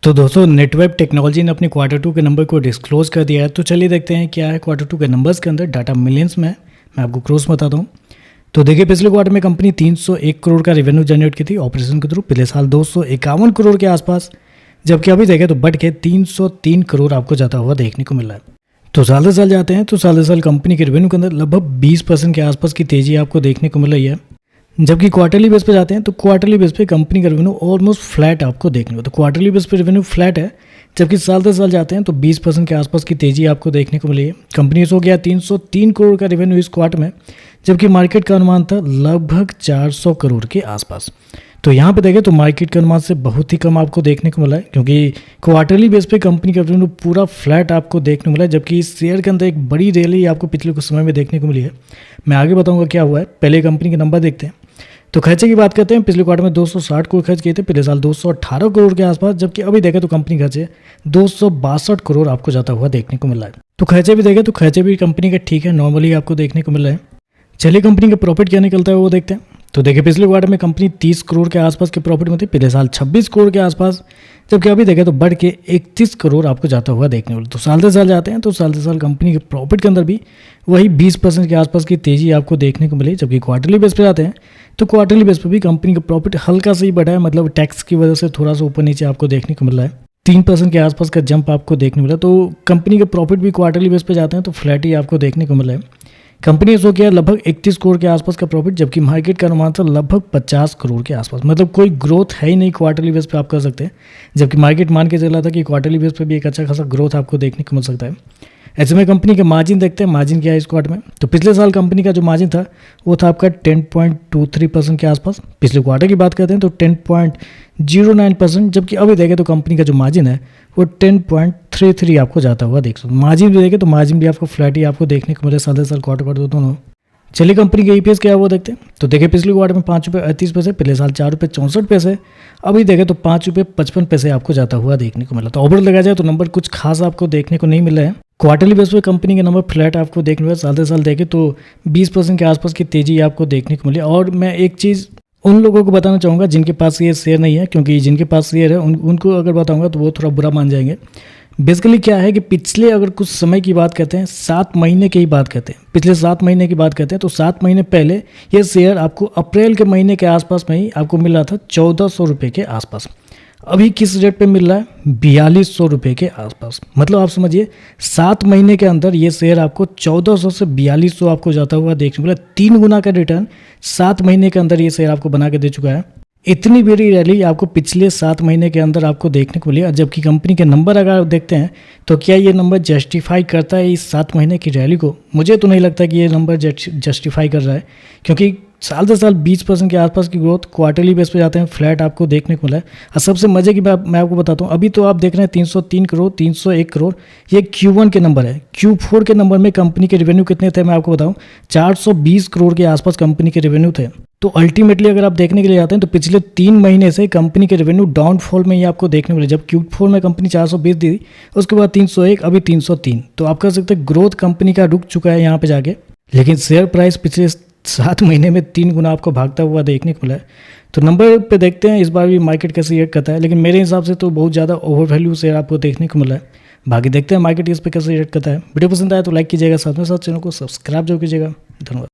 तो दोस्तों नेटवेब टेक्नोलॉजी ने अपने क्वार्टर 2 के नंबर को डिस्क्लोज कर दिया है। तो चलिए देखते हैं क्या है क्वार्टर 2 के नंबर्स के अंदर। डाटा मिलियंस में मैं आपको क्रोस बताता हूँ। तो देखिए पिछले क्वार्टर में कंपनी 301 करोड़ का रेवेन्यू जनरेट की थी ऑपरेशन के थ्रू, पिछले साल 251 करोड़ के आसपास, जबकि अभी देखें तो बढ़ के 303 करोड़ आपको जाता हुआ देखने को मिल रहा है। तो साल से साल जाते हैं तो साल से साल कंपनी के रेवेन्यू के अंदर लगभग 20% के आसपास की तेजी आपको देखने को मिल रही है। जबकि क्वार्टरली बेस पे जाते हैं तो क्वार्टरली बेस पे कंपनी का रेवेन्यू ऑलमोस्ट फ्लैट आपको देखने को, तो क्वार्टरली बेस पे रेवेन्यू फ्लैट है। जबकि साल से साल जाते हैं तो 20% के आसपास की तेजी आपको देखने को मिली है। कंपनी से हो गया 303 करोड़ का रेवेन्यू इस क्वार्टर में, जबकि मार्केट का अनुमान था लगभग 400 करोड़ के आसपास। तो यहाँ पे देखें तो मार्केट के अनुमान से बहुत ही कम आपको देखने को मिला है, क्योंकि क्वार्टरली बेस पे कंपनी का रेवेन्यू पूरा फ्लैट आपको देखने को मिला है। जबकि इस शेयर के अंदर एक बड़ी रैली आपको पिछले कुछ समय में देखने को मिली है। मैं आगे बताऊंगा क्या हुआ है, पहले कंपनी के नंबर देखते हैं। तो खर्चे की बात करते हैं। पिछले क्वार्टर में 260 करोड़ खर्च किए थे, पिछले साल 218 करोड़ के आसपास, जबकि अभी देखें तो कंपनी खर्चे 262 करोड़ आपको जाता हुआ देखने को मिल रहा है। तो खर्चे भी देखें तो खर्चे भी कंपनी का ठीक है, नॉर्मली आपको देखने को मिल रहा है। चलिए कंपनी का प्रॉफिट क्या निकलता है वो देखते हैं। तो देखिए पिछले क्वार्टर में कंपनी 30 करोड़ के आसपास के प्रॉफिट में थी, पिछले साल 26 करोड़ के आसपास, जबकि अभी देखें तो बढ़ के 31 करोड़ आपको जाता हुआ देखने को मिला। तो साल से साल जाते हैं तो साल से साल कंपनी के प्रॉफिट के अंदर भी वही 20% के आसपास की तेजी आपको देखने को मिली। जबकि क्वार्टरली बेस पे जाते हैं तो क्वार्टरली बेस पे भी कंपनी का प्रॉफिट हल्का सा ही बढ़ा है, मतलब टैक्स की वजह से थोड़ा सा ऊपर नीचे आपको देखने को मिल रहा है। 3% के आसपास का जंप आपको देखने को मिला। तो कंपनी का प्रॉफिट भी क्वार्टरली बेस पे जाते हैं तो फ्लैट ही आपको देखने को मिल रहा है। कंपनी ने किया लगभग 31 करोड़ के आसपास का प्रॉफिट, जबकि मार्केट का अनुमान था लगभग 50 करोड़ के आसपास। मतलब कोई ग्रोथ है ही नहीं क्वार्टरली बेस पे आप कर सकते हैं, जबकि मार्केट मान के चला था कि क्वार्टरली बेस पे भी एक अच्छा खासा ग्रोथ आपको देखने को मिल सकता है। ऐसे में कंपनी के मार्जिन देखते हैं, मार्जिन क्या है इस क्वार्टर में। तो पिछले साल कंपनी का जो मार्जिन था वो था आपका 10.23% के आसपास। पिछले क्वार्टर की बात करते हैं तो 10.09%, जबकि अभी देखें तो कंपनी का जो मार्जिन है वो 10.33 आपको जाता हुआ देख सकते। मार्जिन भी देखें तो मार्जिन भी आपको फ्लैट ही आपको देखने को मिले साल से साल, क्वार्टर दोनों। चलिए कंपनी के ईपीएस क्या है वो देखते हैं। तो देखिए पिछले क्वार्टर में 5 रुपये 38 पैसे, पिछले साल 4 रुपये 64 पैसे, अभी देखें तो 5 रुपये 55 पैसे आपको जाता हुआ देखने को मिला। तो ओवरऑल लगा जाए तो नंबर कुछ खास आपको देखने को नहीं मिला है। क्वार्टरली बेस पे कंपनी के नंबर फ्लैट आपको देखने को मिला। साल से साल देखें तो 20% के आसपास की तेजी आपको देखने को मिली। और मैं एक चीज़ उन लोगों को बताना चाहूँगा जिनके पास ये शेयर नहीं है, क्योंकि जिनके पास शेयर है उनको अगर बताऊँगा तो वो थोड़ा बुरा मान जाएंगे। बेसिकली क्या है कि पिछले अगर कुछ समय की बात करते हैं, 7 महीने की ही बात करते हैं, पिछले 7 महीने की बात करते हैं, तो 7 महीने पहले ये शेयर आपको अप्रैल के महीने के आसपास में ही आपको मिल रहा था 1400 रुपये के आसपास। अभी किस रेट पे मिल रहा है? 4200 रुपये के आसपास। मतलब आप समझिए 7 महीने के अंदर ये शेयर आपको 1400 से 4200 आपको जाता हुआ देखने को मिला। 3 गुना का रिटर्न 7 महीने के अंदर ये शेयर आपको बना के दे चुका है। इतनी बड़ी रैली आपको पिछले 7 महीने के अंदर आपको देखने को मिली। जबकि कंपनी के नंबर अगर आप देखते हैं तो क्या ये नंबर जस्टिफाई करता है इस 7 महीने की रैली को? मुझे तो नहीं लगता कि ये नंबर जस्टिफाई कर रहा है, क्योंकि साल से साल 20% के आसपास की ग्रोथ क्वार्टरली बेस पे जाते हैं फ्लैट आपको देखने को मिला है। और सबसे मजे की बात मैं आपको बताता हूँ, अभी तो आप देख रहे हैं 303 करोड़ 301 करोड़, ये Q1 के नंबर है। Q4 के नंबर में कंपनी के रेवेन्यू कितने थे मैं आपको बताऊँ, 420 करोड़ के आसपास कंपनी के रेवेन्यू थे। तो अल्टीमेटली अगर आप देखने के लिए आते हैं तो पिछले 3 महीने से कंपनी के रेवेन्यू डाउनफॉल में ही आपको देखने को मिले। जब Q4 में कंपनी 420 दी, उसके बाद 301, अभी 303। तो आप कह सकते हैं ग्रोथ कंपनी का रुक चुका है यहाँ पे जाके, लेकिन शेयर प्राइस पिछले 7 महीने में 3 गुना आपको भागता हुआ देखने को मिला है। तो नंबर पे देखते हैं इस बार भी मार्केट कैसे रिएक्ट करता है, लेकिन मेरे हिसाब से तो बहुत ज़्यादा ओवर वैल्यू शेयर आपको देखने को मिला है। बाकी देखते हैं मार्केट इस पर कैसे रिएक्ट करता है। वीडियो पसंद आया तो लाइक कीजिएगा, साथ में साथ चैनल को सब्सक्राइब जरूर कीजिएगा। धन्यवाद।